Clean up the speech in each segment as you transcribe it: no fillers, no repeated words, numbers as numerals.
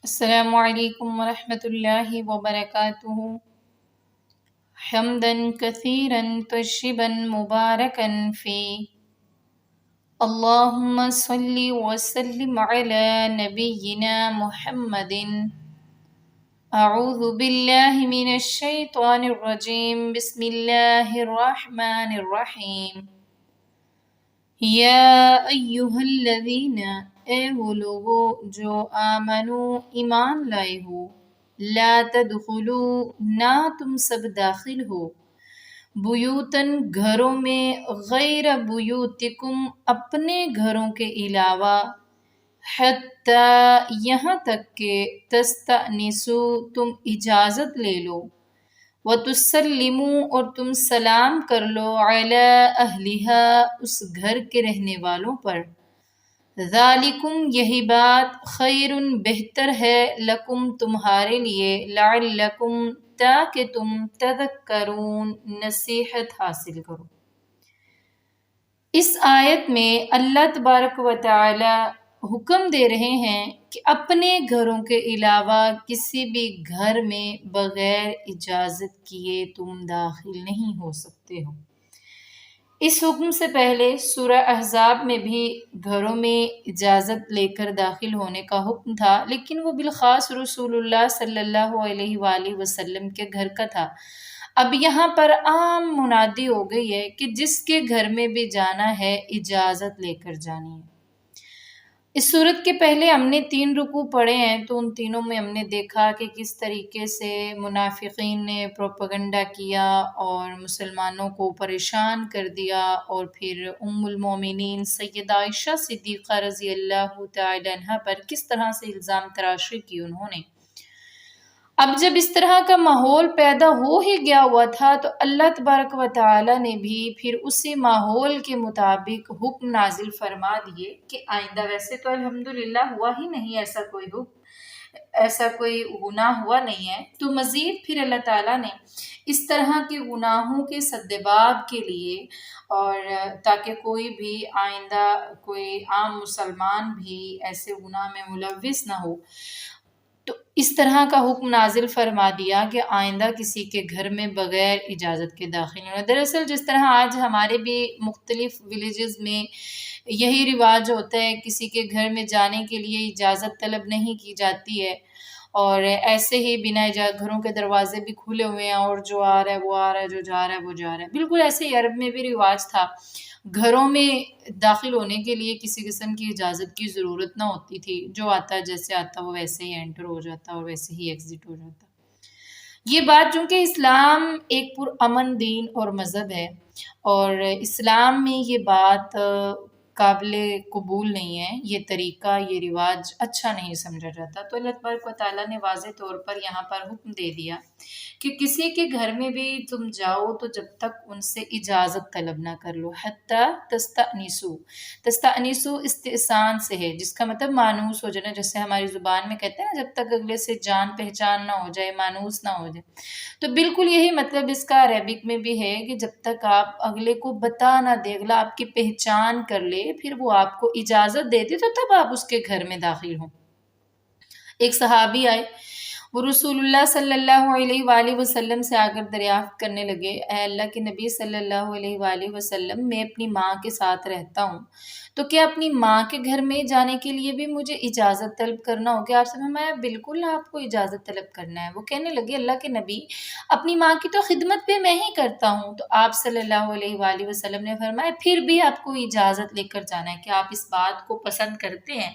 السلام علیکم ورحمۃ اللہ وبرکاتہ حمدا کثیرا طیبا مبارکا فی اللہم صلی وسلم علی نبینا محمد اعوذ باللہ من الشیطان الرجیم بسم اللہ الرحمن الرحیم یا ایہا الذین اے وہ لوگو جو آمنو ایمان لائے ہو لا تدخلو نہ تم سب داخل ہو بیوتن گھروں میں غیر بیوتکم اپنے گھروں کے علاوہ حتی یہاں تک کہ تستأنسو تم اجازت لے لو وَتُسَلِّمُوا اور تم سلام کر لو عَلَىٰ أَهْلِهَا اس گھر کے رہنے والوں پر ذَلِكُمْ یہی بات خیر بہتر ہے لکم تمہارے لیے لعلکم تاکہ تم تذکرون نصیحت حاصل کرو۔ اس آیت میں اللہ تبارک و تعالی حکم دے رہے ہیں کہ اپنے گھروں کے علاوہ کسی بھی گھر میں بغیر اجازت کیے تم داخل نہیں ہو سکتے ہو۔ اس حکم سے پہلے سورہ احزاب میں بھی گھروں میں اجازت لے کر داخل ہونے کا حکم تھا، لیکن وہ بالخاص رسول اللہ صلی اللہ علیہ وآلہ وسلم کے گھر کا تھا۔ اب یہاں پر عام منادی ہو گئی ہے کہ جس کے گھر میں بھی جانا ہے اجازت لے کر جانی ہے۔ اس صورت کے پہلے ہم نے 3 رکوع پڑھے ہیں، تو ان تینوں میں ہم نے دیکھا کہ کس طریقے سے منافقین نے پروپیگنڈا کیا اور مسلمانوں کو پریشان کر دیا، اور پھر ام المومنین سیدہ عائشہ صدیقہ رضی اللہ تعالی عنہا پر کس طرح سے الزام تراشی کی انہوں نے۔ اب جب اس طرح کا ماحول پیدا ہو ہی گیا ہوا تھا تو اللہ تبارک و تعالی نے بھی پھر اسی ماحول کے مطابق حکم نازل فرما دیے کہ آئندہ، ویسے تو الحمدللہ ہوا ہی نہیں ایسا کوئی حکم، ایسا کوئی گناہ ہوا نہیں ہے، تو مزید پھر اللہ تعالیٰ نے اس طرح کے گناہوں کے سدباب کے لیے، اور تاکہ کوئی بھی آئندہ کوئی عام مسلمان بھی ایسے گناہ میں ملوث نہ ہو، تو اس طرح کا حکم نازل فرما دیا کہ آئندہ کسی کے گھر میں بغیر اجازت کے داخل نہیں ہونا۔ دراصل جس طرح آج ہمارے بھی مختلف ولیجز میں یہی رواج ہوتا ہے، کسی کے گھر میں جانے کے لیے اجازت طلب نہیں کی جاتی ہے، اور ایسے ہی بنا اجازت گھروں کے دروازے بھی کھلے ہوئے ہیں اور جو آ رہا ہے وہ آ رہا ہے، جو جا رہا ہے وہ جا رہا ہے۔ بالکل ایسے ہی عرب میں بھی رواج تھا، گھروں میں داخل ہونے کے لیے کسی قسم کی اجازت کی ضرورت نہ ہوتی تھی، جو آتا جیسے آتا وہ ویسے ہی انٹر ہو جاتا اور ویسے ہی ایگزٹ ہو جاتا۔ یہ بات چونکہ اسلام ایک پرامن دین اور مذہب ہے، اور اسلام میں یہ بات قابل قبول نہیں ہے، یہ طریقہ، یہ رواج اچھا نہیں سمجھا جاتا، تو اللہ تبارک و تعالیٰ نے واضح طور پر یہاں پر حکم دے دیا کہ کسی کے گھر میں بھی تم جاؤ تو جب تک ان سے اجازت طلب نہ کر لو، حتی تستأنسو۔ تستأنسو استئذان سے ہے، جس کا مطلب مانوس ہو جانا، جیسے ہماری زبان میں کہتے ہیں نا، جب تک اگلے سے جان پہچان نہ ہو جائے، مانوس نہ ہو جائے، تو بالکل یہی مطلب اس کا عربک میں بھی ہے کہ جب تک آپ اگلے کو بتا نہ دے، اگلا آپ کی پہچان کر لے، پھر وہ آپ کو اجازت دیتے تو تب آپ اس کے گھر میں داخل ہوں۔ ایک صحابی آئے، وہ رسول اللہ صلی اللہ علیہ وآلہ وسلم سے آ کر دریافت کرنے لگے، اے اللہ کے نبی صلی اللہ علیہ وآلہ وسلم، میں اپنی ماں کے ساتھ رہتا ہوں، تو کیا اپنی ماں کے گھر میں جانے کے لیے بھی مجھے اجازت طلب کرنا ہو؟ کہ آپ سے فرمایا بالکل آپ کو اجازت طلب کرنا ہے۔ وہ کہنے لگے، اللہ کے نبی، اپنی ماں کی تو خدمت بھی میں ہی کرتا ہوں۔ تو آپ صلی اللہ علیہ وآلہ وسلم نے فرمایا پھر بھی آپ کو اجازت لے کر جانا ہے۔ کہ آپ اس بات کو پسند کرتے ہیں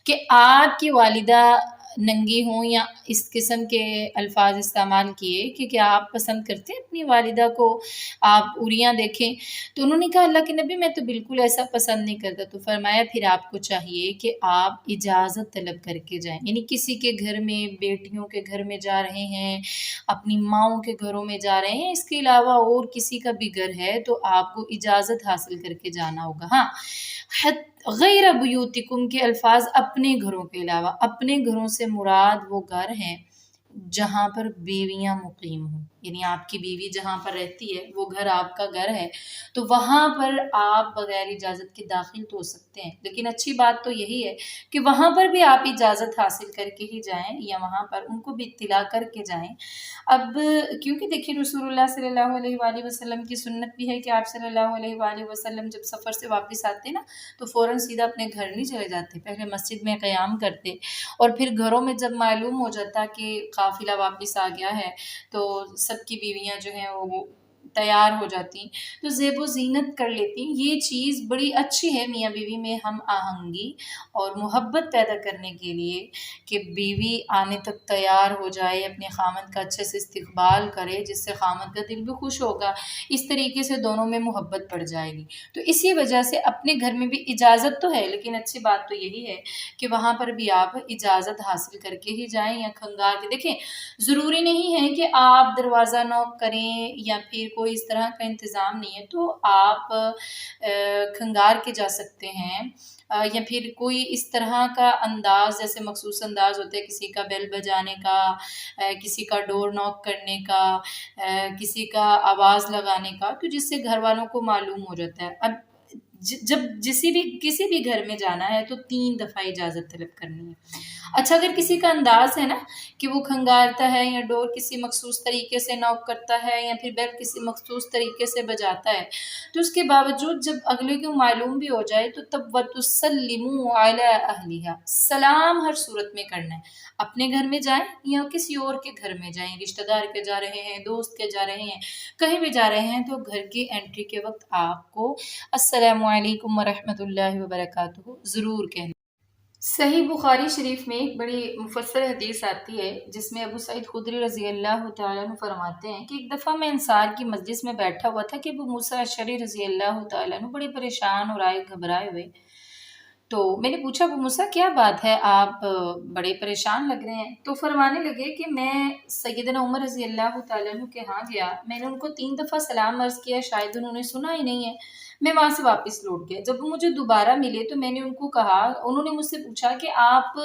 کہ آپ کی والدہ ننگی ہوں، یا اس قسم کے الفاظ استعمال کیے کہ کیا آپ پسند کرتے ہیں اپنی والدہ کو آپ عریاں دیکھیں؟ تو انہوں نے کہا، اللہ کے نبی، میں تو بالکل ایسا پسند نہیں کرتا۔ تو فرمایا پھر آپ کو چاہیے کہ آپ اجازت طلب کر کے جائیں، یعنی کسی کے گھر میں، بیٹیوں کے گھر میں جا رہے ہیں، اپنی ماؤں کے گھروں میں جا رہے ہیں، اس کے علاوہ اور کسی کا بھی گھر ہے تو آپ کو اجازت حاصل کر کے جانا ہوگا۔ ہاں، غیر بیوتکم کے الفاظ اپنے گھروں کے علاوہ، اپنے گھروں سے مراد وہ گھر ہیں جہاں پر بیویاں مقیم ہوں، یعنی آپ کی بیوی جہاں پر رہتی ہے وہ گھر آپ کا گھر ہے، تو وہاں پر آپ بغیر اجازت کے داخل تو ہو سکتے ہیں، لیکن اچھی بات تو یہی ہے کہ وہاں پر بھی آپ اجازت حاصل کر کے ہی جائیں، یا وہاں پر ان کو بھی اطلاع کر کے جائیں۔ اب کیونکہ دیکھیے رسول اللہ صلی اللہ علیہ وآلہ وسلم کی سنت بھی ہے کہ آپ صلی اللہ علیہ وآلہ وسلم جب سفر سے واپس آتے نا تو فوراً سیدھا اپنے گھر نہیں چلے جاتے، پہلے مسجد میں قیام کرتے، اور پھر گھروں میں جب معلوم ہو جاتا کہ قافلہ واپس آ گیا ہے تو سب کی بیویاں جو ہیں وہ تیار ہو جاتی، تو زیب و زینت کر لیتی۔ یہ چیز بڑی اچھی ہے میاں بیوی میں ہم آہنگی اور محبت پیدا کرنے کے لیے، کہ بیوی آنے تک تیار ہو جائے، اپنے خامند کا اچھے سے استقبال کرے، جس سے خامند کا دل بھی خوش ہوگا، اس طریقے سے دونوں میں محبت بڑھ جائے گی۔ تو اسی وجہ سے اپنے گھر میں بھی اجازت تو ہے، لیکن اچھی بات تو یہی ہے کہ وہاں پر بھی آپ اجازت حاصل کر کے ہی جائیں، یا کھنگار کے دیکھیں۔ ضروری نہیں ہے کہ آپ دروازہ نوک کریں یا پھر کوئی اس طرح کا انتظام نہیں ہے تو آپ کھنگار کے جا سکتے ہیں، یا پھر کوئی اس طرح کا انداز، جیسے مخصوص انداز ہوتا ہے کسی کا بیل بجانے کا، کسی کا ڈور نوک کرنے کا، کسی کا آواز لگانے کا، تو جس سے گھر والوں کو معلوم ہو جاتا ہے۔ اب جب کسی بھی گھر میں جانا ہے تو 3 دفعہ اجازت طلب کرنی ہے۔ اچھا اگر کسی کا انداز ہے نا کہ وہ کھنگارتا ہے یا ڈور کسی مخصوص طریقے سے نوک کرتا ہے یا پھر بیل کسی مخصوص طریقے سے بجاتا ہے، تو اس کے باوجود جب اگلے کو معلوم بھی ہو جائے تو تب وَتُسَلِّمُوا عَلَىٰ أَهْلِهَا، سلام ہر صورت میں کرنا ہے، اپنے گھر میں جائیں یا کسی اور کے گھر میں جائیں، رشتہ دار کے جا رہے ہیں، دوست کے جا رہے ہیں، کہیں بھی جا رہے ہیں، تو گھر کی انٹری کے وقت آپ کو السلام علیکم ورحمۃ اللہ وبرکاتہ ضرور کہنا۔ صحیح بخاری شریف میں ایک بڑی مفصل حدیث آتی ہے جس میں ابو سعید خدری رضی اللہ تعالیٰ عنہ فرماتے ہیں کہ ایک دفعہ میں انصار کی مجلس میں بیٹھا ہوا تھا کہ ابو موسیٰ اشعری رضی اللہ تعالیٰ عنہ بڑے پریشان اور آئے گھبرائے ہوئے، تو میں نے پوچھا ابو موسیٰ کیا بات ہے، آپ بڑے پریشان لگ رہے ہیں؟ تو فرمانے لگے کہ میں سیدنا عمر رضی اللہ تعالیٰ عنہ کے ہاں گیا، میں نے ان کو 3 دفعہ سلام عرض کیا، شاید انہوں نے سنا ہی نہیں ہے، میں وہاں سے واپس لوٹ گیا۔ جب وہ مجھے دوبارہ ملے تو میں نے ان کو کہا، انہوں نے مجھ سے پوچھا کہ آپ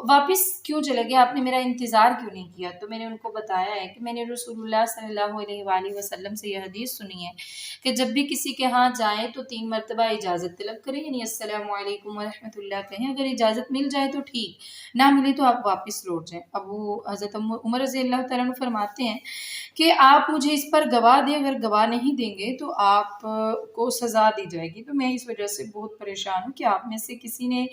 واپس کیوں چلے گئے، آپ نے میرا انتظار کیوں نہیں کیا؟ تو میں نے ان کو بتایا ہے کہ میں نے رسول اللہ صلی اللہ علیہ وآلہ وسلم سے یہ حدیث سنی ہے کہ جب بھی کسی کے ہاں جائیں تو 3 مرتبہ اجازت طلب کریں، یعنی السلام علیکم ورحمۃ اللہ کہیں، اگر اجازت مل جائے تو ٹھیک، نہ ملے تو آپ واپس لوٹ جائیں۔ اب وہ حضرت عمر رضی اللہ تعالیٰ عنہ فرماتے ہیں کہ آپ مجھے اس پر گواہ دیں، اگر گواہ نہیں دیں گے تو آپ کو سزا دی جائے گی۔ تو میں اس وجہ سے بہت پریشان ہوں کہ آپ میں سے کسی نے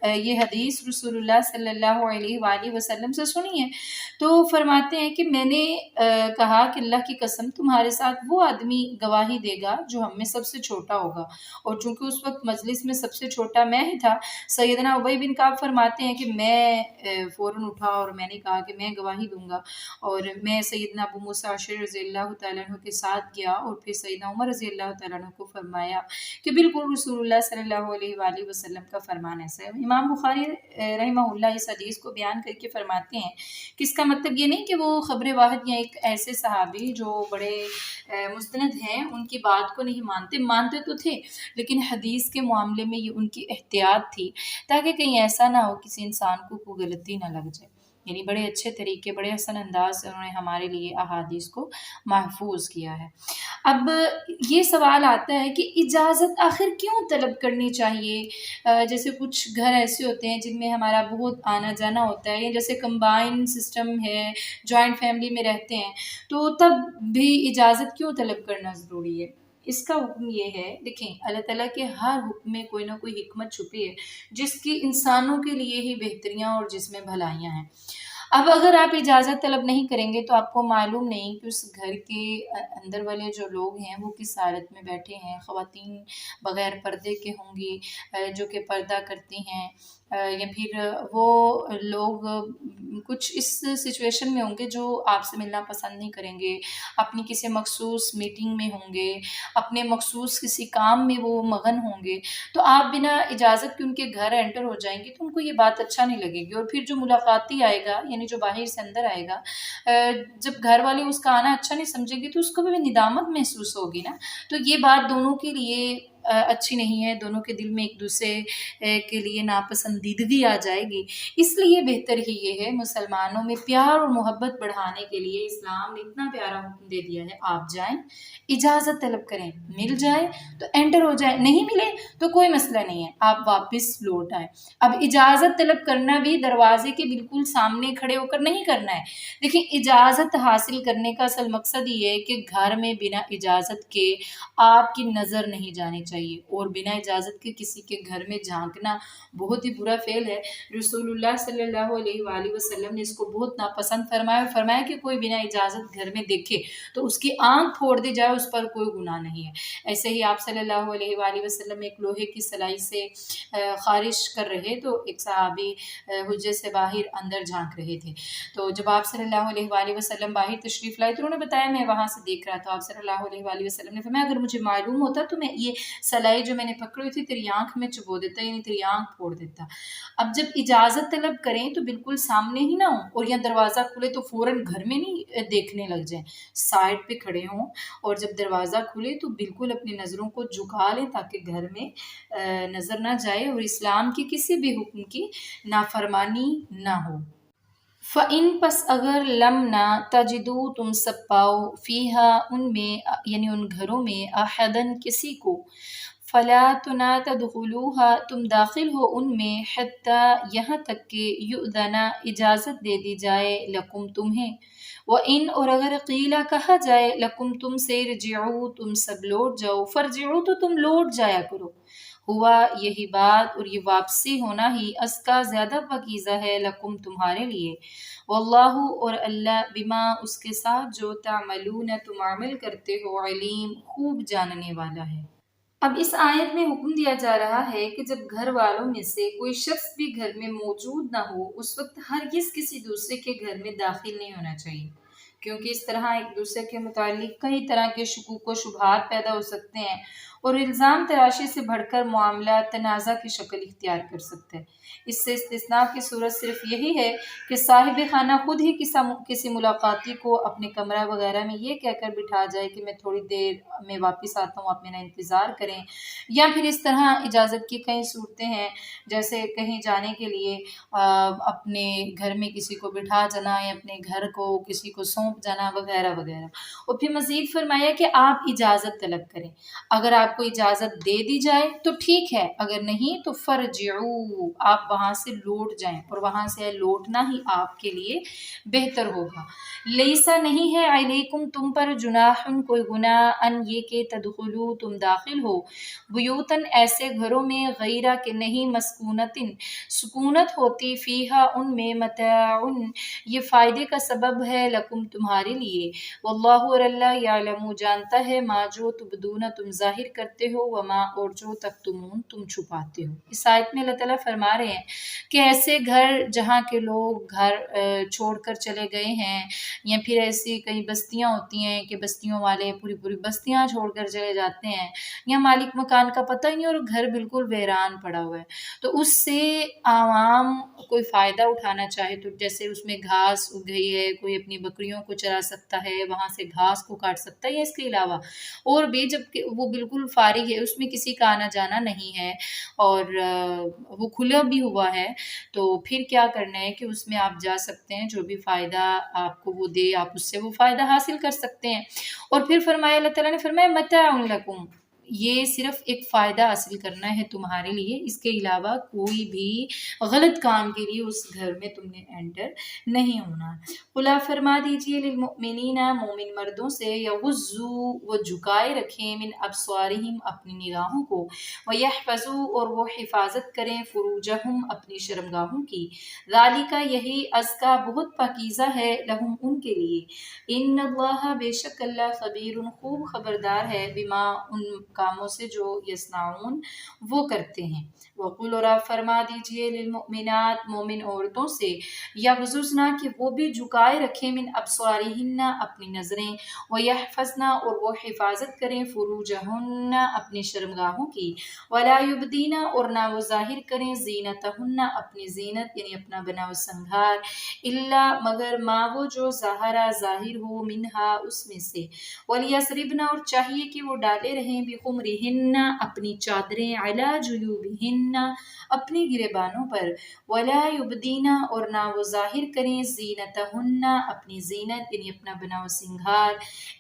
یہ حدیث رسول اللہ صلی اللہ علیہ وآلہ وسلم سے سنی ہے۔ تو فرماتے ہیں کہ میں نے کہا کہ اللہ کی قسم تمہارے ساتھ وہ آدمی گواہی دے گا جو ہم میں سب سے چھوٹا ہوگا، اور چونکہ اس وقت مجلس میں سب سے چھوٹا میں ہی تھا، سیدنا ابی بن کعب فرماتے ہیں کہ میں فوراً اٹھا اور میں نے کہا کہ میں گواہی دوں گا، اور میں سیدنا ابو موسیٰ اشعری رضی اللہ تعالیٰ عنہ کے ساتھ گیا، اور پھر سیدنا عمر رضی اللہ تعالیٰ عنہ کو فرمایا کہ بالکل رسول اللہ صلی اللہ علیہ وآلہ وسلم کا فرمان ایسا ہے۔ امام بخاری رحمہ اللہ اس حدیث کو بیان کر کے فرماتے ہیں کہ اس کا مطلب یہ نہیں کہ وہ خبر واحد یا ایک ایسے صحابی جو بڑے مستند ہیں ان کی بات کو نہیں مانتے تو تھے، لیکن حدیث کے معاملے میں یہ ان کی احتیاط تھی تاکہ کہیں ایسا نہ ہو کسی انسان کو کوئی غلطی نہ لگ جائے۔ یعنی بڑے اچھے طریقے، بڑے حسن انداز سے انہوں نے ہمارے لیے احادیث کو محفوظ کیا ہے۔ اب یہ سوال آتا ہے کہ اجازت آخر کیوں طلب کرنی چاہیے؟ جیسے کچھ گھر ایسے ہوتے ہیں جن میں ہمارا بہت آنا جانا ہوتا ہے، یا جیسے کمبائن سسٹم ہے، جوائنٹ فیملی میں رہتے ہیں، تو تب بھی اجازت کیوں طلب کرنا ضروری ہے؟ اس کا حکم یہ ہے، دیکھیں اللہ تعالیٰ کے ہر حکم میں کوئی نہ کوئی حکمت چھپی ہے جس کی انسانوں کے لیے ہی بہتریاں اور جس میں بھلائیاں ہیں۔ اب اگر آپ اجازت طلب نہیں کریں گے تو آپ کو معلوم نہیں کہ اس گھر کے اندر والے جو لوگ ہیں وہ کس حالت میں بیٹھے ہیں۔ خواتین بغیر پردے کے ہوں گی، جو کہ پردہ کرتی ہیں، یا پھر وہ لوگ کچھ اس سچویشن میں ہوں گے جو آپ سے ملنا پسند نہیں کریں گے، اپنی کسی مخصوص میٹنگ میں ہوں گے، اپنے مخصوص کسی کام میں وہ مغن ہوں گے، تو آپ بنا اجازت کے ان کے گھر انٹر ہو جائیں گے تو ان کو یہ بات اچھا نہیں لگے گی، اور پھر جو ملاقاتی آئے گا، یعنی جو باہر سے اندر آئے گا، جب گھر والے اس کا آنا اچھا نہیں سمجھیں گے تو اس کو بھی ندامت محسوس ہوگی نا۔ تو یہ بات دونوں کے لیے اچھی نہیں ہے، دونوں کے دل میں ایک دوسرے کے لیے ناپسندیدگی آ جائے گی۔ اس لیے بہتر ہی یہ ہے، مسلمانوں میں پیار اور محبت بڑھانے کے لیے اسلام نے اتنا پیارا حکم دے دیا ہے، آپ جائیں، اجازت طلب کریں، مل جائے تو انٹر ہو جائے، نہیں ملے تو کوئی مسئلہ نہیں ہے، آپ واپس لوٹ آئیں۔ اب اجازت طلب کرنا بھی دروازے کے بالکل سامنے کھڑے ہو کر نہیں کرنا ہے۔ دیکھیں، اجازت حاصل کرنے کا اصل مقصد یہ ہے کہ گھر میں بنا اجازت کے آپ کی نظر نہیں جانی چاہیے، اور بنا اجازت کے کسی کے گھر میں جھانکنا بہت ہی برا فعل ہے۔ رسول اللہ صلی اللہ علیہ وآلہ وسلم نے اس کو بہت ناپسند فرمایا، اور فرمایا کہ کوئی بنا اجازت گھر میں دیکھے تو اس کی آنکھ پھوڑ دی جائے، اس پر کوئی گناہ نہیں ہے۔ ایسے ہی آپ صلی اللہ علیہ وآلہ وسلم ایک لوہے کی سلائی سے خارش کر رہے تو ایک صحابی حجرے سے باہر اندر جھانک رہے تھے، تو جب آپ صلی اللہ علیہ وآلہ وسلم باہر تشریف لائے تو انہوں نے بتایا میں وہاں سے دیکھ رہا تھا۔ آپ صلی اللہ علیہ وآلہ وسلم نے فرمایا اگر مجھے معلوم ہوتا تو میں یہ سلائی جو میں نے پکڑی تھی تیری آنکھ میں چبو دیتا، یعنی تیری آنکھ پھوڑ دیتا۔ اب جب اجازت طلب کریں تو بالکل سامنے ہی نہ ہوں، اور یا دروازہ کھلے تو فوراً گھر میں نہیں دیکھنے لگ جائیں، سائڈ پہ کھڑے ہوں، اور جب دروازہ کھلے تو بالکل اپنی نظروں کو جھکا لیں تاکہ گھر میں نظر نہ جائے اور اسلام کی کسی بھی حکم کی نافرمانی نہ ہو۔ فَإِن پس اگر لم نہ تجدو تم سب پاؤ فیہا ان میں، یعنی ان گھروں میں، احدن کسی کو، فلا تو نہ تدخلوها تم داخل ہو ان میں، حتی یہاں تک کہ یؤذن اجازت دے دی جائے، لکم تمہیں، وَإِن اور اگر قیلہ کہا جائے، لکم تم سے، رجعو تم سب لوٹ جاؤ، فرجعو تو تم لوٹ جایا کرو، ہوا یہی بات اور یہ واپسی ہونا ہی، ازکا زیادہ پاکیزہ ہے، لکم تمہارے لیے، واللہ اور اللہ، بما اس کے ساتھ جو تعملون تم عمل کرتے ہو، علیم خوب جاننے والا ہے۔ اب اس آیت میں حکم دیا جا رہا ہے کہ جب گھر والوں میں سے کوئی شخص بھی گھر میں موجود نہ ہو، اس وقت ہرگز کسی دوسرے کے گھر میں داخل نہیں ہونا چاہیے، کیونکہ اس طرح ایک دوسرے کے متعلق کئی طرح کے شکوک و شبہات پیدا ہو سکتے ہیں، اور الزام تراشی سے بڑھ کر معاملہ تنازع کی شکل اختیار کر سکتا ہے۔ اس سے استثناء کی صورت صرف یہی ہے کہ صاحب خانہ خود ہی کسی ملاقاتی کو اپنے کمرہ وغیرہ میں یہ کہہ کر بٹھا جائے کہ میں تھوڑی دیر میں واپس آتا ہوں، آپ میرا انتظار کریں، یا پھر اس طرح اجازت کی کئی صورتیں ہیں، جیسے کہیں جانے کے لیے اپنے گھر میں کسی کو بٹھا جانا، یا اپنے گھر کو کسی کو سونپ جانا، وغیرہ وغیرہ۔ اور پھر مزید فرمایا کہ آپ اجازت طلب کریں، اگر آپ کو اجازت دے دی جائے تو ٹھیک ہے، اگر نہیں تو فرجعو آپ وہاں سے لوٹ جائیں، اور وہاں سے لوٹنا ہی آپ کے لیے بہتر ہوگا۔ لیسا نہیں ہے علیکم تم پر، جناح کوئی گناہ، ان یہ کہ تدخلو تم داخل ہو، بیوتن ایسے گھروں میں، غیرہ کہ نہیں، مسکونتن سکونت ہوتی، فیہا ان میں، متاعن یہ فائدے کا سبب ہے، لکم تمہارے لیے، واللہ اور اللہ، یعلم جانتا ہے، ما جو تبدون تم ظاہر کرتے ہو، وما اور جو تکتمون تم چھپاتے ہو۔ اس آیت میں اللہ تعالیٰ فرما رہے ہیں کہ ایسے گھر جہاں کے لوگ گھر چھوڑ کر چلے گئے ہیں، یا پھر ایسی کئی بستیاں ہوتی ہیں کہ بستیوں والے پوری پوری بستیاں چھوڑ کر چلے جاتے ہیں، یا مالک مکان کا پتہ ہی نہیں اور گھر بالکل ویران پڑا ہوا ہے، تو اس سے عوام کوئی فائدہ اٹھانا چاہے تو جیسے اس میں گھاس اگ گئی ہے، کوئی اپنی بکریوں کو چرا سکتا ہے، وہاں سے گھاس کو کاٹ سکتا ہے، یا اس کے علاوہ اور بھی جب کہ وہ بالکل فارغ ہے، اس میں کسی کا آنا جانا نہیں ہے، اور وہ کھلا بھی ہوا ہے، تو پھر کیا کرنا ہے کہ اس میں آپ جا سکتے ہیں، جو بھی فائدہ آپ کو وہ دے آپ اس سے وہ فائدہ حاصل کر سکتے ہیں۔ اور پھر فرمایا، اللہ تعالیٰ نے فرمایا متاع لکم، یہ صرف ایک فائدہ حاصل کرنا ہے تمہارے لیے، اس کے علاوہ کوئی بھی غلط کام کے لیے اس گھر میں تم نے انٹر نہیں ہونا۔ قل فرما دیجئے للمؤمنین مومن مردوں سے، یغضوا وہ جھکائے رکھیں، من ابصارہم اپنی نگاہوں کو، ویحفظوا اور وہ حفاظت کریں، فروجہم اپنی شرمگاہوں کی، ذالک یہی ازکا بہت پاکیزہ ہے، لہم ان کے لیے، ان اللہ بے شک اللہ خبیر خوب خبردار ہے، بما ان کاموں سے جو یصنعون وہ کرتے ہیں۔ وقل اور آپ فرما دیجئے للمؤمنات مومن عورتوں سے، یغضضن کہ وہ بھی جھکائے رکھیں، من ابصارہن اپنی نظریں، ویحفظن اور وہ حفاظت کریں، فروجہن اپنی شرمگاہوں کی، ولا یبدین اور نہ وہ ظاہر کریں، زینتہن اپنی زینت یعنی اپنا بنا و سنگھار، الا مگر ما وہ جو ظاہر ہو، منہا اس میں سے، ولیسربن اور چاہیے کہ وہ ڈالے رہیں، بِخُمُرِهِنَّ اپنی چادریں علی جیوبہن اپنے گریبانوں پر ولا یبدین اور نہ وہ ظاہر کریں زینتہن اپنی زینت یعنی اپنا بناؤ سنگھار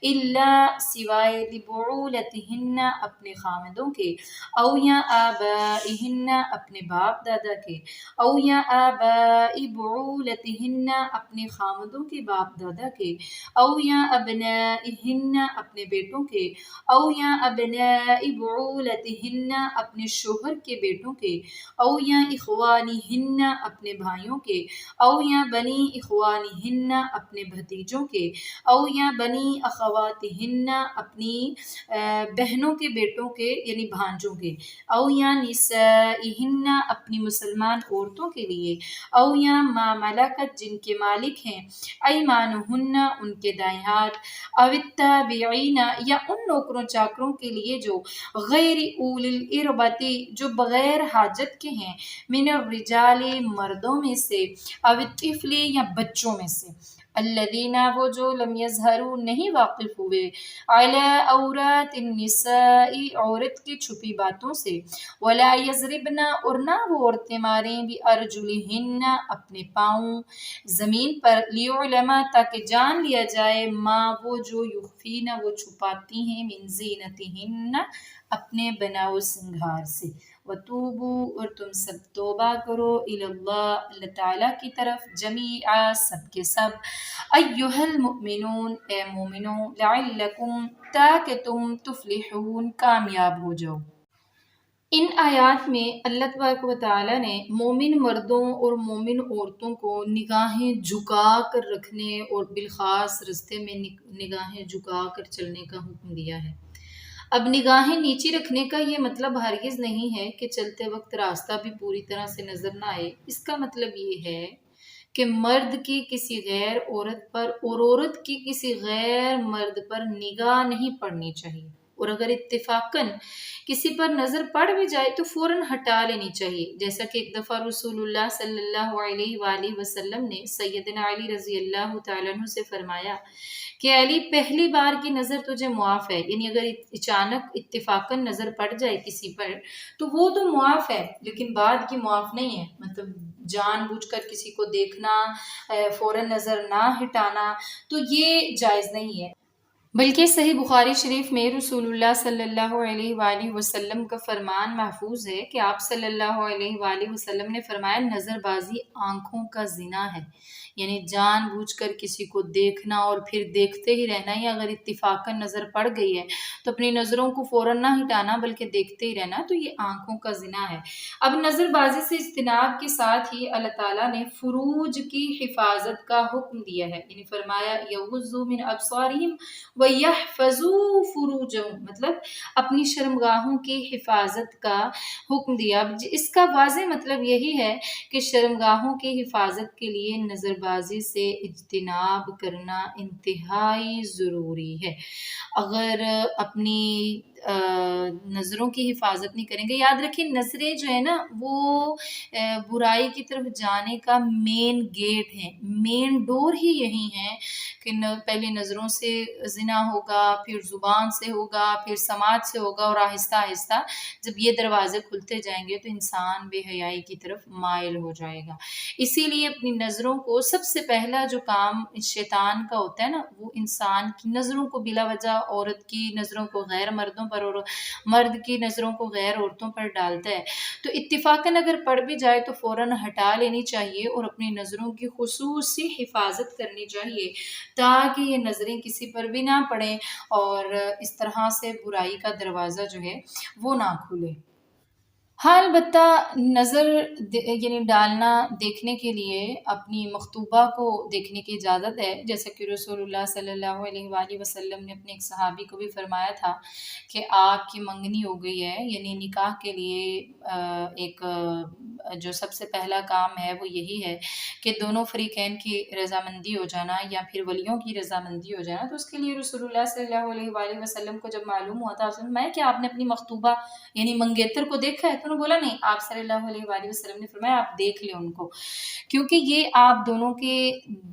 الا سوائے لبعولتہن اپنے خامدوں کے او یا آبائہن اپنے باپ دادا کے او یا آبائی بعولتہن اپنے خامدوں کے باپ دادا کے او یا ابنائہن اپنے بیٹوں کے او یا ابنائی بعولتہن اپنے شوہر کے بیٹوں کے او یا اخوانہن اپنے بھائیوں کے او یا بنی اخوانہن اپنے بھتیجوں کے او یا بنی اخواتہن اپنی بہنوں کے بیٹوں کے یعنی بھانجوں کے او یا نسائہن اپنی مسلمان عورتوں کے لیے او یا ما ملکت جن کے مالک ہیں ایمانہن ان کے دائیں ہاتھ او التابعین یا ان نوکروں چاکروں کے لیے جو غیر اولی الاربتی جو بغیر حاجت کے ہیں من الرجال مردوں میں سے او الطفل یا بچوں میں سے الذین وہ جو لم یظہروا نہیں واقف ہوئے علی عورات النساء عورت کی چھپی باتوں سے ولا یضربن اور نہ وہ عورتیں ماریں بارجلہن اپنے پاؤں زمین پر لیعلم تاکہ جان لیا جائے ما وہ جو یخفین وہ چھپاتی ہیں من زینتہن اپنے بناؤ سنگھار سے وتوبوا اور تم سب توبہ کرو الی اللہ تعالیٰ کی طرف جمیعا سب کے سب ایہا المؤمنون اے مومنوں لعلکم تاکہ تم تفلحون کامیاب ہو جاؤ۔ ان آیات میں اللہ تبارک و تعالیٰ نے مومن مردوں اور مومن عورتوں کو نگاہیں جھکا کر رکھنے اور بالخاص رستے میں نگاہیں جھکا کر چلنے کا حکم دیا ہے۔ اب نگاہیں نیچی رکھنے کا یہ مطلب ہرگز نہیں ہے کہ چلتے وقت راستہ بھی پوری طرح سے نظر نہ آئے۔ اس کا مطلب یہ ہے کہ مرد کی کسی غیر عورت پر اور عورت کی کسی غیر مرد پر نگاہ نہیں پڑنی چاہیے، اور اگر اتفاقاً کسی پر نظر پڑ بھی جائے تو فوراً ہٹا لینی چاہیے، جیسا کہ ایک دفعہ رسول اللہ صلی اللہ علیہ وآلہ وسلم نے سیدنا علی رضی اللہ تعالیٰ عنہ سے فرمایا کہ علی پہلی بار کی نظر تجھے معاف ہے، یعنی اگر اچانک اتفاقاً نظر پڑ جائے کسی پر تو وہ تو معاف ہے لیکن بعد کی معاف نہیں ہے، مطلب جان بوجھ کر کسی کو دیکھنا، فوراً نظر نہ ہٹانا تو یہ جائز نہیں ہے۔ بلکہ صحیح بخاری شریف میں رسول اللہ صلی اللہ علیہ وآلہ وسلم کا فرمان محفوظ ہے کہ آپ صلی اللہ علیہ وآلہ وسلم نے فرمایا نظر بازی آنکھوں کا زنا ہے، یعنی جان بوجھ کر کسی کو دیکھنا اور پھر دیکھتے ہی رہنا، یا اگر اتفاقاً نظر پڑ گئی ہے تو اپنی نظروں کو فوراً نہ ہٹانا بلکہ دیکھتے ہی رہنا، تو یہ آنکھوں کا زنا ہے۔ اب نظر بازی سے اجتناب کے ساتھ ہی اللہ تعالیٰ نے فروج کی حفاظت کا حکم دیا ہے، یعنی فرمایا یغضوا من ابصارہم وَيَحْفَظُوا فُرُوجَهُمْ، مطلب اپنی شرمگاہوں کی حفاظت کا حکم دیا۔ اس کا واضح مطلب یہی ہے کہ شرمگاہوں کی حفاظت کے لیے نظر بازی سے اجتناب کرنا انتہائی ضروری ہے۔ اگر اپنی نظروں کی حفاظت نہیں کریں گے، یاد رکھیں نظریں جو ہے نا وہ برائی کی طرف جانے کا مین گیٹ ہے، مین ڈور ہی یہی ہے کہ پہلے نظروں سے زنا ہوگا، پھر زبان سے ہوگا، پھر سماعت سے ہوگا، اور آہستہ آہستہ جب یہ دروازے کھلتے جائیں گے تو انسان بے حیائی کی طرف مائل ہو جائے گا۔ اسی لیے اپنی نظروں کو سب سے پہلا جو کام شیطان کا ہوتا ہے نا، وہ انسان کی نظروں کو بلا وجہ عورت کی نظروں کو غیر مردوں پر اور مرد کی نظروں کو غیر عورتوں پر ڈالتا ہے، تو اتفاقاً اگر پڑ بھی جائے تو فوراً ہٹا لینی چاہیے اور اپنی نظروں کی خصوصی حفاظت کرنی چاہیے تاکہ یہ نظریں کسی پر بھی نہ پڑیں اور اس طرح سے برائی کا دروازہ جو ہے وہ نہ کھلے۔ ہاں البتہ نظر یعنی ڈالنا دیکھنے کے لیے اپنی مخطوبہ کو دیکھنے کی اجازت ہے، جیسا کہ رسول اللہ صلی اللہ علیہ وآلہ وسلم نے اپنے ایک صحابی کو بھی فرمایا تھا کہ آپ کی منگنی ہو گئی ہے، یعنی نکاح کے لیے ایک جو سب سے پہلا کام ہے وہ یہی ہے کہ دونوں فریقین کی رضامندی ہو جانا یا پھر ولیوں کی رضامندی ہو جانا۔ تو اس کے لیے رسول اللہ صلی اللہ علیہ وآلہ وسلم کو جب معلوم ہوا تھا، میں کہ آپ نے اپنی مخطوبہ یعنی منگیتر کو دیکھا ہے، تو نے بولا نہیں، آپ صلی اللہ علیہ وآلہ وسلم نے فرمایا آپ دیکھ لیں ان کو، کیونکہ یہ آپ دونوں کے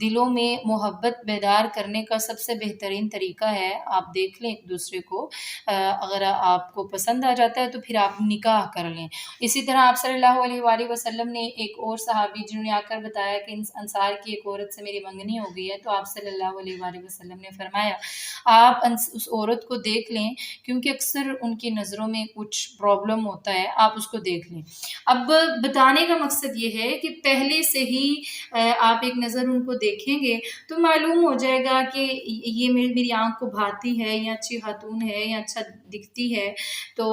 دلوں میں محبت بیدار کرنے کا سب سے بہترین طریقہ ہے. آپ دیکھ لیں ایک دوسرے کو، اگر آپ کو پسند آ جاتا ہے تو پھر آپ نکاح کر لیں. اسی طرح آپ صلی اللہ علیہ وآلہ وسلم نے ایک اور صحابی جنہوں نے آ کر بتایا کہ انصار کی ایک عورت سے میری منگنی ہو گئی ہے، تو آپ صلی اللہ علیہ وآلہ وسلم نے فرمایا آپ اس عورت کو دیکھ لیں، کیونکہ اکثر ان کی نظروں میں کچھ پرابلم ہوتا ہے، آپ اس کو دیکھ لیں. اب بتانے کا مقصد یہ ہے کہ پہلے سے ہی آپ ایک نظر ان کو دیکھیں گے تو معلوم ہو جائے گا کہ یہ میری آنکھ کو بھاتی ہے یا اچھی خاتون ہے یا اچھا دکھتی ہے. تو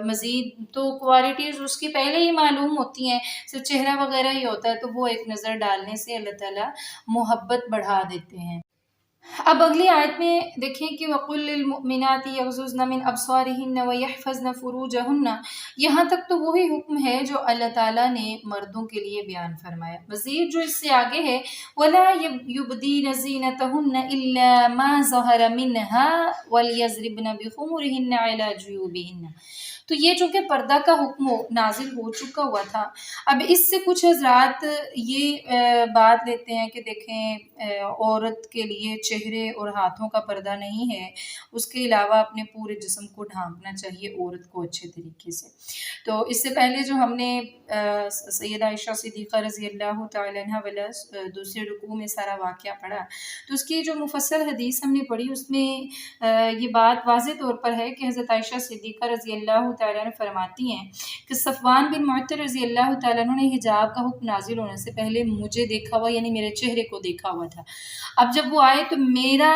مزید تو کوالٹیز اس کی پہلے ہی معلوم ہوتی ہیں، صرف چہرہ وغیرہ ہی ہوتا ہے، تو وہ ایک نظر ڈالنے سے اللہ تعالیٰ محبت بڑھا دیتے ہیں. اب اگلی آیت میں دیکھیں کہ وَقُلْ لِلْمُؤْمِنَاتِ يَغْضُضْنَ مِنْ أَبْصَارِهِنَّ وَيَحْفَظْنَ فُرُوجَهُنَّ. یہاں تک تو وہی حکم ہے جو اللہ تعالیٰ نے مردوں کے لیے بیان فرمایا. مزید جو اس سے آگے ہے وَلَا يُبْدِينَ زِينَتَهُنَّ إِلَّا مَا ظَهَرَ مِنْهَا وَلْيَضْرِبْنَ بِخُمُرِهِنَّ عَلَى جُيُوبِهِنَّ. تو یہ چونکہ پردہ کا حکم نازل ہو چکا ہوا تھا، اب اس سے کچھ حضرات یہ بات لیتے ہیں کہ دیکھیں عورت کے لیے چہرے اور ہاتھوں کا پردہ نہیں ہے، اس کے علاوہ اپنے پورے جسم کو ڈھانپنا چاہیے عورت کو اچھے طریقے سے. تو اس سے پہلے جو ہم نے سیدہ عائشہ صدیقہ رضی اللہ تعالی عنہ والا دوسرے رکوع میں سارا واقعہ پڑھا، تو اس کی جو مفصل حدیث ہم نے پڑھی اس میں یہ بات واضح طور پر ہے کہ حضرت عائشہ صدیقہ رضی اللہ تعالیٰ عنہ فرماتی ہیں کہ صفوان بن معطل رضی اللہ تعالیٰ عنہ نے حجاب کا حکم نازل ہونے سے پہلے مجھے دیکھا ہوا، یعنی میرے چہرے کو دیکھا ہوا تھا. اب جب وہ آئے تو میرا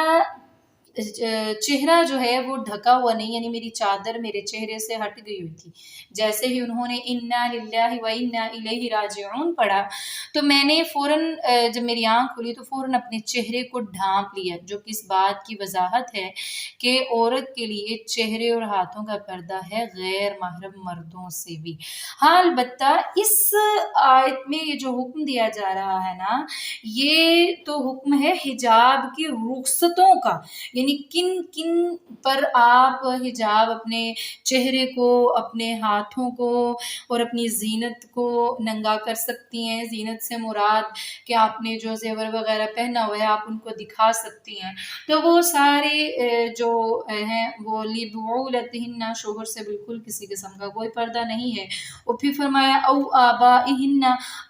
چہرہ جو ہے وہ ڈھکا ہوا نہیں، یعنی میری چادر میرے چہرے سے ہٹ گئی ہوئی تھی. جیسے ہی انہوں نے انا للہ و انا الیہ راجعون پڑھا تو میں نے فوراً جب میری آنکھ کھلی تو فوراً اپنے چہرے کو ڈھانپ لیا، جو کہ اس بات کی وضاحت ہے کہ عورت کے لیے چہرے اور ہاتھوں کا پردہ ہے غیر محرم مردوں سے بھی. ہاں البتہ اس آیت میں یہ جو حکم دیا جا رہا ہے نا، یہ تو حکم ہے حجاب کی رخصتوں کا، یعنی کن کن پر آپ حجاب اپنے چہرے کو، اپنے ہاتھوں کو اور اپنی زینت کو ننگا کر سکتی ہیں. زینت سے مراد کہ آپ نے جو زیور وغیرہ پہنا ہوا ہے آپ ان کو دکھا سکتی ہیں. تو وہ سارے جو ہیں وہ لِبُعُولَتِهِنَّ، شوہر سے بالکل کسی قسم کا کوئی پردہ نہیں ہے. اور پھر فرمایا او آبائہن،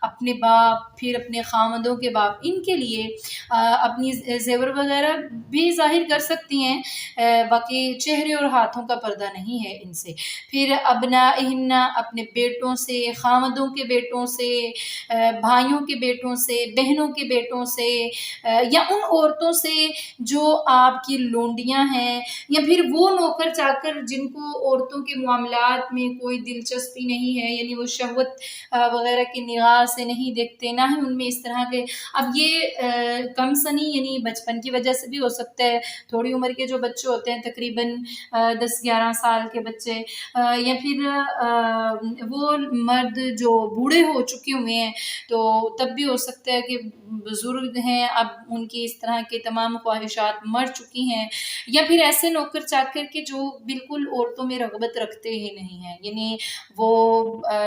اپنے باپ، پھر اپنے خامدوں کے باپ، ان کے لیے اپنی زیور وغیرہ بھی ظاہر کر سکتی ہیں، باقی چہرے اور ہاتھوں کا پردہ نہیں ہے ان سے. پھر ابنائہن، اپنے بیٹوں سے، خامدوں کے بیٹوں سے، بھائیوں کے بیٹوں سے، بہنوں کے بیٹوں سے، یا ان عورتوں سے جو آپ کی لونڈیاں ہیں، یا پھر وہ نوکر چاکر جن کو عورتوں کے معاملات میں کوئی دلچسپی نہیں ہے، یعنی وہ شہوت وغیرہ کی نگاہ سے نہیں دیکھتے، نہ ہی ان میں اس طرح کے. اب یہ کم سنی یعنی بچپن کی وجہ سے بھی ہو سکتا ہے، تھوڑی عمر کے جو بچے ہوتے ہیں تقریباً 10-11 سال کے بچے، یا پھر وہ مرد جو بوڑھے ہو چکے ہوئے ہیں، تو تب بھی ہو سکتا ہے کہ بزرگ ہیں، اب ان کی اس طرح کے تمام خواہشات مر چکی ہیں، یا پھر ایسے نوکر چاکر کے جو بالکل عورتوں میں رغبت رکھتے ہی نہیں ہیں، یعنی وہ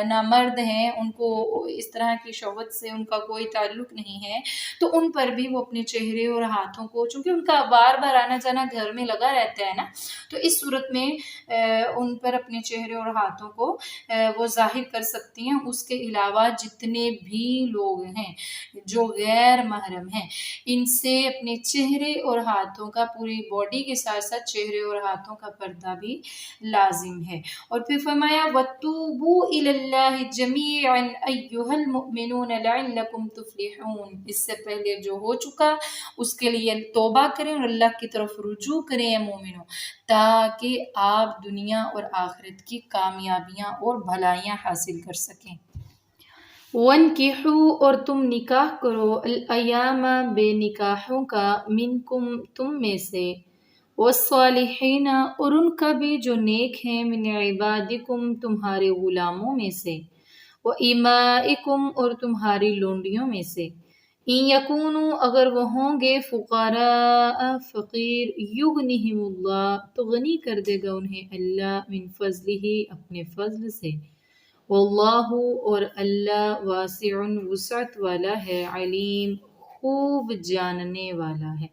نامرد ہیں، ان کو اس طرح کی شہوت سے ان کا کوئی تعلق نہیں ہے. تو ان پر بھی وہ اپنے چہرے اور ہاتھوں کو، چونکہ ان کا بار بار آنا جانا گھر میں لگا رہتا ہے نا، تو اس صورت میں ان پر اپنے چہرے اور ہاتھوں کو وہ ظاہر کر سکتی ہیں. اس کے علاوہ جتنے بھی لوگ ہیں جو غیر محرم ہیں، ان سے اپنے چہرے اور ہاتھوں کا، پوری باڈی کے ساتھ ساتھ چہرے اور ہاتھوں کا پردہ بھی لازم ہے. اور پھر فرمایا وَتُوبُوا إِلَى اللَّهِ جَمِيعًا أَيُّهَا الْمُؤْمِنُونَ لَعَلَّكُمْ تُفْلِحُونَ. اس سے پہلے جو ہو چکا اس کے لیے توبہ کریں اور اللہ کی طرف رجوع کریں اے مومنوں، تاکہ آپ دنیا اور آخرت کی کامیابیاں اور بھلائیاں حاصل کر سکیں. وَانْكِحُوا، اور تم نکاح کرو، الایام، بے نکاحوں کا، منکم، تم میں سے، والصالحین، اور ان کا بھی جو نیک ہیں، من عبادکم، تمہارے غلاموں میں سے، وإمائکم، اور تمہاری لونڈیوں میں سے، ان یکونوا، اگر وہ ہوں گے، فقراء، فقیر، یغنہم اللہ، تو غنی کر دے گا انہیں اللہ، من فضلہ، اپنے فضل سے، واللہ اور اللہ واسع وسعت والا ہے، علیم خوب جاننے والا ہے۔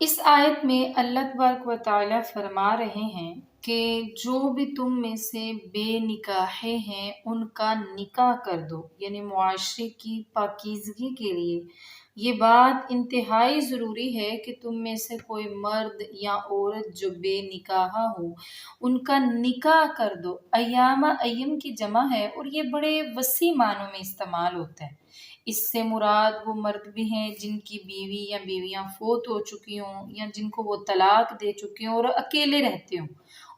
اس آیت میں اللہ تبارک و تعالیٰ فرما رہے ہیں کہ جو بھی تم میں سے بے نکاحے ہیں ان کا نکاح کر دو، یعنی معاشرے کی پاکیزگی کے لیے یہ بات انتہائی ضروری ہے کہ تم میں سے کوئی مرد یا عورت جو بے نکاح ہو ان کا نکاح کر دو۔ ایام ایم کی جمع ہے اور یہ بڑے وسیع معنوں میں استعمال ہوتا ہے۔ اس سے مراد وہ مرد بھی ہیں جن کی بیوی یا بیویاں فوت ہو چکی ہوں یا جن کو وہ طلاق دے چکے ہوں اور اکیلے رہتے ہوں،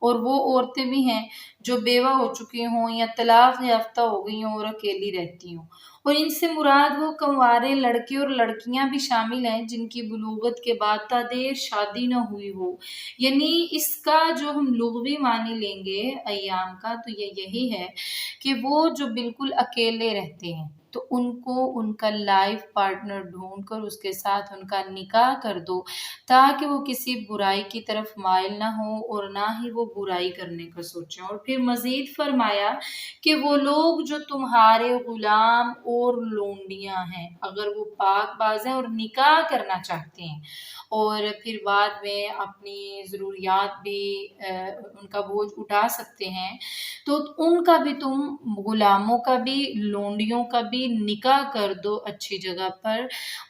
اور وہ عورتیں بھی ہیں جو بیوہ ہو چکی ہوں یا طلاق یافتہ ہو گئی ہوں اور اکیلی رہتی ہوں، اور ان سے مراد وہ کنوارے لڑکے اور لڑکیاں بھی شامل ہیں جن کی بلوغت کے بعد تا دیر شادی نہ ہوئی ہو۔ یعنی اس کا جو ہم لغوی معنی لیں گے ایام کا تو یہ یہی ہے کہ وہ جو بالکل اکیلے رہتے ہیں تو ان کو ان کا لائف پارٹنر ڈھونڈ کر اس کے ساتھ ان کا نکاح کر دو، تاکہ وہ کسی برائی کی طرف مائل نہ ہو اور نہ ہی وہ برائی کرنے کا سوچیں۔ اور پھر مزید فرمایا کہ وہ لوگ جو تمہارے غلام اور لونڈیاں ہیں اگر وہ پاک باز ہیں اور نکاح کرنا چاہتے ہیں اور پھر بعد میں اپنی ضروریات بھی ان کا بوجھ اٹھا سکتے ہیں، تو ان کا بھی تم غلاموں کا بھی لونڈیوں کا بھی نکاح کر دو اچھی جگہ پر،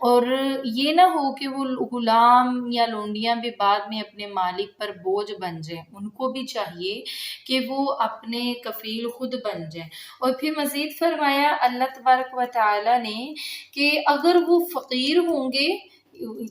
اور یہ نہ ہو کہ وہ غلام یا لونڈیاں بھی بعد میں اپنے مالک پر بوجھ بن جائیں، ان کو بھی چاہیے کہ وہ اپنے کفیل خود بن جائیں۔ اور پھر مزید فرمایا اللہ تبارک و تعالیٰ نے کہ اگر وہ فقیر ہوں گے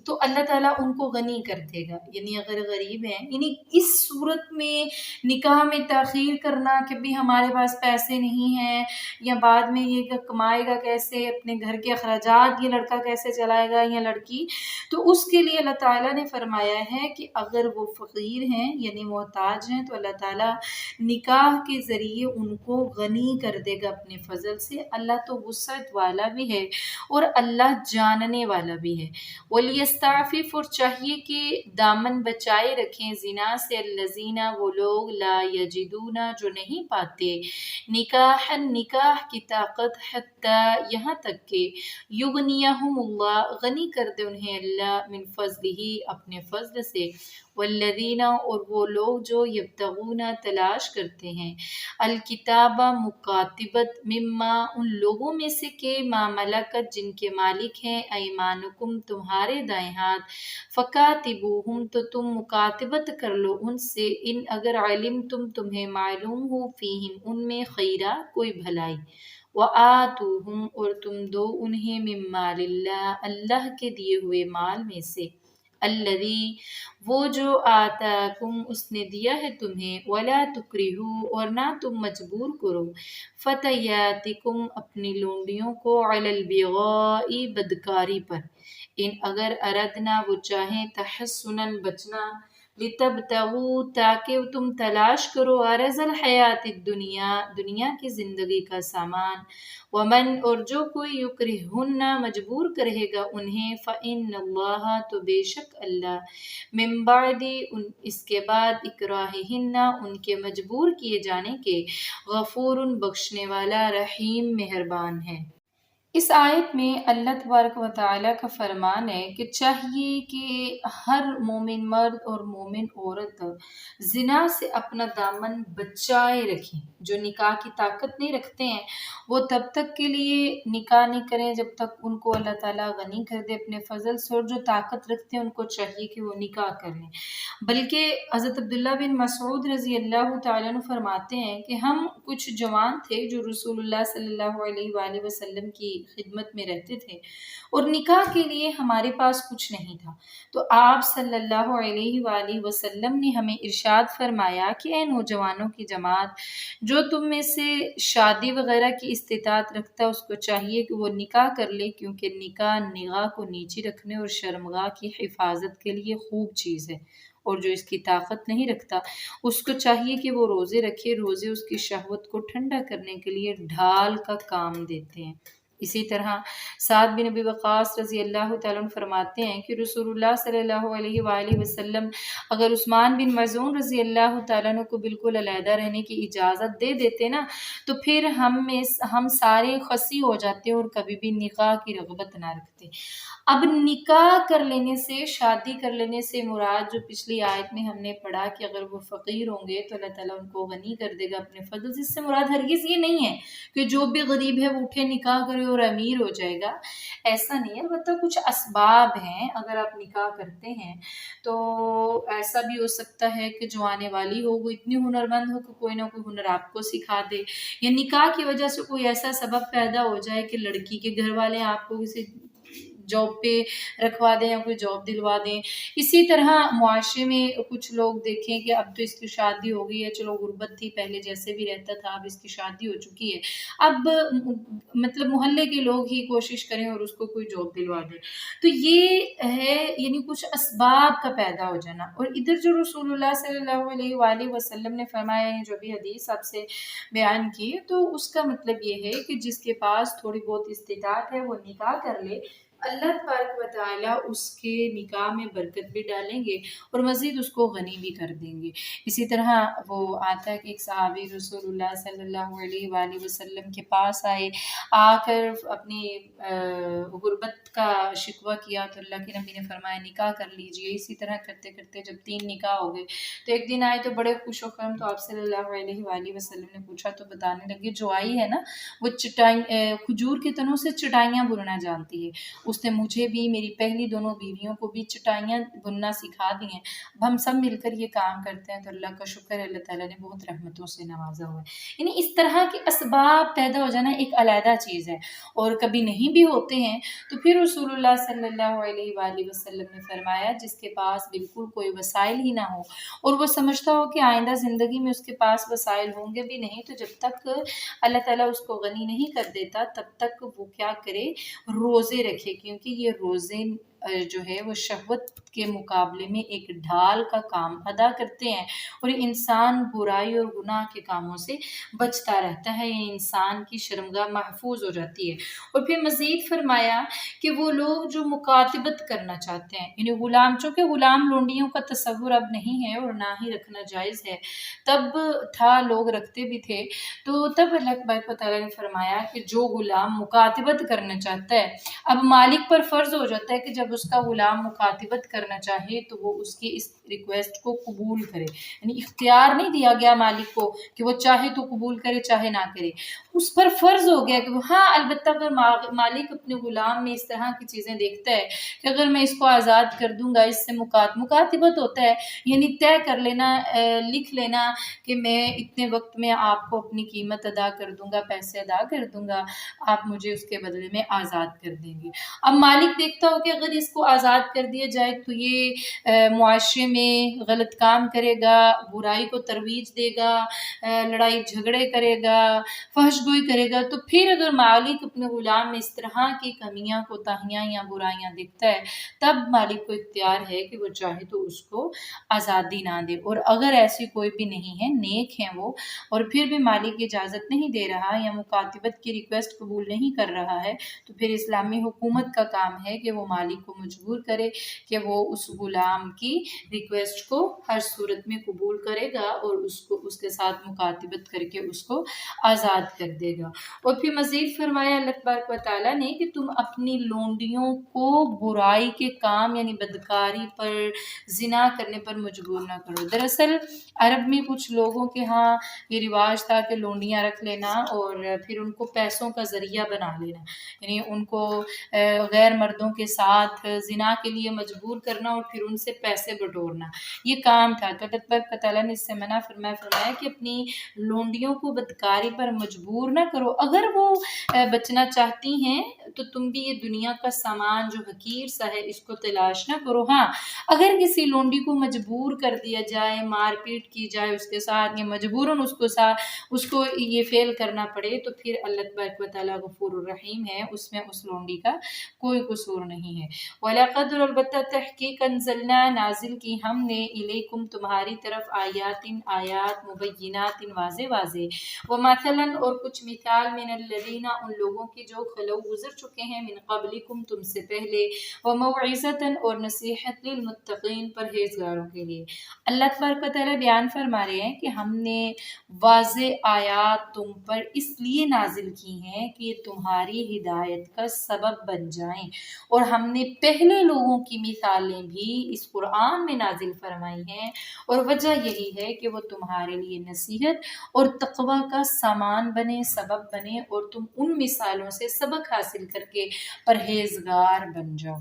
تو اللہ تعالیٰ ان کو غنی کر دے گا، یعنی اگر غریب ہیں، یعنی اس صورت میں نکاح میں تاخیر کرنا کہ بھی ہمارے پاس پیسے نہیں ہیں یا بعد میں یہ کہ کمائے گا کیسے، اپنے گھر کے اخراجات یہ لڑکا کیسے چلائے گا یا لڑکی، تو اس کے لیے اللہ تعالیٰ نے فرمایا ہے کہ اگر وہ فقیر ہیں یعنی محتاج ہیں تو اللہ تعالیٰ نکاح کے ذریعے ان کو غنی کر دے گا اپنے فضل سے۔ اللہ تو وسعت والا بھی ہے اور اللہ جاننے والا بھی ہے۔ وَلْيَسْتَعْفِفْ اور چاہیے کہ دامن بچائے رکھیں زنا سے الذین وہ لوگ لا یجدون جو نہیں پاتے نکاح نکاح کی طاقت حتیٰ یہاں تک کہ یغنیہم اللہ غنی کر دے انہیں اللہ من فضلہ اپنے فضل سے، والذین اور وہ لوگ جو یبتغون تلاش کرتے ہیں الکتاب مکاتبت مما ان لوگوں میں سے کہ ما ملکت جن کے مالک ہیں ایمانکم تمہارے دائیں ہاتھ، فکاتبوہم تو تم مکاتبت کر لو ان سے ان اگر علم تمہیں معلوم ہو فیہم ان میں خیرہ کوئی بھلائی، وآتوہم اور تم دو انہیں من مال اللہ اللہ کے دیے ہوئے مال میں سے، الذی وہ جو آتاکم اس نے دیا ہے تمہیں، ولا تکرہوا اور نہ تم مجبور کرو فتیاتکم اپنی لونڈیوں کو علی البغاء بدکاری پر، ان اگر اردنا وہ چاہیں تحسنا بچنا، لتبتغوا تاکہ تم تلاش کرو عرض الحیات الدنیا دنیا کی زندگی کا سامان، ومن اور جو کوئی یکرہن مجبور کرے گا انہیں، فإن اللہ تو بے شک اللہ من بعد اس کے بعد اکراہہن ان کے مجبور کیے جانے کے غفور بخشنے والا رحیم مہربان ہے۔ اس آیت میں اللہ تبارک و تعالیٰ کا فرمان ہے کہ چاہیے کہ ہر مومن مرد اور مومن عورت زنا سے اپنا دامن بچائے رکھیں۔ جو نکاح کی طاقت نہیں رکھتے ہیں وہ تب تک کے لیے نکاح نہیں کریں جب تک ان کو اللہ تعالیٰ غنی کر دے اپنے فضل سے، اور جو طاقت رکھتے ہیں ان کو چاہیے کہ وہ نکاح کر لیں۔ بلکہ حضرت عبداللہ بن مسعود رضی اللہ تعالیٰ عنہ فرماتے ہیں کہ ہم کچھ جوان تھے جو رسول اللہ صلی اللہ علیہ وآلہ وسلم کی خدمت میں رہتے تھے اور نکاح کے لیے ہمارے پاس کچھ نہیں تھا، تو آپ صلی اللہ علیہ وآلہ وسلم نے ہمیں ارشاد فرمایا کہ اے نوجوانوں کی جماعت، جو تم میں سے شادی وغیرہ کی استطاعت رکھتا ہے اس کو چاہیے کہ وہ نکاح کر لے، کیونکہ نکاح نگاہ کو نیچی رکھنے اور شرمگاہ کی حفاظت کے لیے خوب چیز ہے، اور جو اس کی طاقت نہیں رکھتا اس کو چاہیے کہ وہ روزے رکھے، روزے اس کی شہوت کو ٹھنڈا کرنے کے لیے ڈھال کا کام دیتے ہیں۔ اسی طرح سعد بن ابی وقاص رضی اللہ تعالیٰ عنہ فرماتے ہیں کہ رسول اللہ صلی اللہ علیہ وآلہ وسلم اگر عثمان بن مظعون رضی اللہ تعالیٰ عنہ کو بالکل علیحدہ رہنے کی اجازت دے دیتے نا تو پھر ہم سارے خسی ہو جاتے اور کبھی بھی نکاح کی رغبت نہ رکھتے۔ اب نکاح کر لینے سے، شادی کر لینے سے مراد جو پچھلی آیت میں ہم نے پڑھا کہ اگر وہ فقیر ہوں گے تو اللہ تعالیٰ ان کو غنی کر دے گا اپنے فضل سے، اس سے مراد ہرگز یہ نہیں ہے کہ جو بھی غریب ہے وہ اٹھے نکاح کرے اور امیر ہو جائے گا، ایسا نہیں ہے۔ البتہ کچھ اسباب ہیں، اگر آپ نکاح کرتے ہیں تو ایسا بھی ہو سکتا ہے کہ جو آنے والی ہو وہ اتنی ہنرمند ہو کہ کوئی نہ کوئی ہنر آپ کو سکھا دے، یا نکاح کی وجہ سے کوئی ایسا سبب پیدا ہو جائے کہ لڑکی کے گھر والے آپ کو کسی جاب پہ رکھوا دیں یا کوئی جاب دلوا دیں۔ اسی طرح معاشرے میں کچھ لوگ دیکھیں کہ اب تو اس کی شادی ہو گئی ہے، چلو غربت تھی پہلے جیسے بھی رہتا تھا، اب اس کی شادی ہو چکی ہے، اب مطلب محلے کے لوگ ہی کوشش کریں اور اس کو کوئی جاب دلوا دیں۔ تو یہ ہے یعنی کچھ اسباب کا پیدا ہو جانا۔ اور ادھر جو رسول اللہ صلی اللہ علیہ وآلہ وسلم نے فرمایا، یعنی جو بھی حدیث آپ سے بیان کی، تو اس کا مطلب یہ ہے کہ جس کے پاس تھوڑی بہت استطاعت ہے وہ نکاح کر لے، اللہ تبارک و تعالیٰ اس کے نکاح میں برکت بھی ڈالیں گے اور مزید اس کو غنی بھی کر دیں گے۔ اسی طرح وہ آتا ہے کہ ایک صحابی رسول اللہ صلی اللہ علیہ وآلہ وسلم کے پاس آئے، آ کر اپنی غربت کا شکوہ کیا تو اللہ کے نبی نے فرمایا نکاح کر لیجئے۔ اسی طرح کرتے کرتے جب 3 نکاح ہو گئے تو ایک دن آئے تو بڑے خوش و خرم، تو آپ صلی اللہ علیہ وآلہ وسلم نے پوچھا تو بتانے لگے جو آئی ہے نا وہ کھجور کے تنوں سے چٹائیاں بننا جانتی ہے، اس نے مجھے بھی، میری پہلی دونوں بیویوں کو بھی چٹائیاں بننا سکھا دی ہیں، اب ہم سب مل کر یہ کام کرتے ہیں تو اللہ کا شکر ہے، اللہ تعالیٰ نے بہت رحمتوں سے نوازا ہوا ہے۔ یعنی اس طرح کے اسباب پیدا ہو جانا ایک علیحدہ چیز ہے، اور کبھی نہیں بھی ہوتے ہیں تو پھر رسول اللہ صلی اللہ علیہ وآلہ وسلم نے فرمایا جس کے پاس بالکل کوئی وسائل ہی نہ ہو اور وہ سمجھتا ہو کہ آئندہ زندگی میں اس کے پاس وسائل ہوں گے بھی نہیں، تو جب تک اللہ تعالیٰ اس کو غنی نہیں کر دیتا تب تک وہ کیا کرے، روزے رکھے، کیونکہ یہ روزے جو ہے وہ شہوت کے مقابلے میں ایک ڈھال کا کام ادا کرتے ہیں اور انسان برائی اور گناہ کے کاموں سے بچتا رہتا ہے، یہ انسان کی شرمگاہ محفوظ ہو جاتی ہے۔ اور پھر مزید فرمایا کہ وہ لوگ جو مکاتبت کرنا چاہتے ہیں، یعنی غلام، چونکہ غلام لونڈیوں کا تصور اب نہیں ہے اور نہ ہی رکھنا جائز ہے، تب تھا لوگ رکھتے بھی تھے، تو تب اللہ تبارک و تعالیٰ نے فرمایا کہ جو غلام مکاتبت کرنا چاہتا ہے، اب مالک پر فرض ہو جاتا ہے کہ جب اس کا غلام مکاتبت کرنا چاہے تو وہ اس کی اس ریکویسٹ کو قبول کرے، یعنی اختیار نہیں دیا گیا مالک کو کہ وہ چاہے تو قبول کرے چاہے نہ کرے، اس پر فرض ہو گیا کہ وہ ہاں البتہ اگر مالک اپنے غلام میں اس طرح کی چیزیں دیکھتا ہے کہ اگر میں اس کو آزاد کر دوں گا، اس سے مکاتبت ہوتا ہے یعنی طے کر لینا، لکھ لینا کہ میں اتنے وقت میں آپ کو اپنی قیمت ادا کر دوں گا، پیسے ادا کر دوں گا، آپ مجھے اس کے بدلے میں آزاد کر دیں گے۔ اب مالک دیکھتا ہو کہ اگر اس کو آزاد کر دیا جائے تو یہ معاشرے میں غلط کام کرے گا، برائی کو ترویج دے گا، لڑائی جھگڑے کرے گا، فحش گوئی کرے گا، تو پھر اگر مالک اپنے غلام میں اس طرح کی کمیاں، کوتاہیاں یا برائیاں دیکھتا ہے تب مالک کو اختیار ہے کہ وہ چاہے تو اس کو آزادی نہ دے، اور اگر ایسی کوئی بھی نہیں ہے، نیک ہیں وہ، اور پھر بھی مالک اجازت نہیں دے رہا یا مکاتبت کی ریکویسٹ قبول نہیں کر رہا ہے، تو پھر اسلامی حکومت کا کام ہے کہ وہ مالک کو مجبور کرے کہ وہ اس غلام کی ریکویسٹ کو ہر صورت میں قبول کرے گا اور اس کے ساتھ مکاتبت کر کے اس کو آزاد کر دے گا۔ اور پھر مزید فرمایا اللہ تبارک و تعالیٰ نے کہ تم اپنی لونڈیوں کو برائی کے کام یعنی بدکاری پر، زنا کرنے پر مجبور نہ کرو۔ دراصل عرب میں کچھ لوگوں کے ہاں یہ رواج تھا کہ لونڈیاں رکھ لینا اور پھر ان کو پیسوں کا ذریعہ بنا لینا، یعنی ان کو غیر مردوں کے ساتھ زنا کے لیے مجبور کرنا اور پھر ان سے پیسے بٹورنا، یہ کام تھا۔ تو اللہ تبارک و تعالیٰ نے اس سے منع فرمایا کہ اپنی لونڈیوں کو بدکاری پر مجبور نہ کرو، اگر وہ بچنا چاہتی ہیں تو تم بھی یہ دنیا کا سامان جو حقیر سا ہے اس کو تلاش نہ کرو۔ ہاں اگر کسی لونڈی کو مجبور کر دیا جائے، مار پیٹ کی جائے اس کے ساتھ، یا مجبوراً اس کو یہ فیل کرنا پڑے، تو پھر اللہ تبارک و تعالیٰ غفور الرحیم ہے، اس میں اس لونڈی کا کوئی قصور نہیں ہے۔ وَلَقَدْ البتہ تحقیق انزلنا نازل کی ہم نے الیکم تمہاری طرف آیات مبینات واضح واضح، ومثلاً اور کچھ کچھ مثال من الذین ان لوگوں کی جو خلو گزر چکے ہیں من قبلکم تم سے پہلے وموعظۃ اور نصیحت للمتقین پرہیزگاروں کے لیے۔ اللہ تبارک و تعالیٰ بیان فرما رہے ہیں کہ ہم نے واضح آیات تم پر اس لیے نازل کی ہیں کہ یہ تمہاری ہدایت کا سبب بن جائیں، اور ہم نے پہلے لوگوں کی مثالیں بھی اس قرآن میں نازل فرمائی ہیں، اور وجہ یہی ہے کہ وہ تمہارے لیے نصیحت اور تقوی کا سامان بنے، سبب بنے، اور تم ان مثالوں سے سبق حاصل کر کے پرہیزگار بن جاؤ۔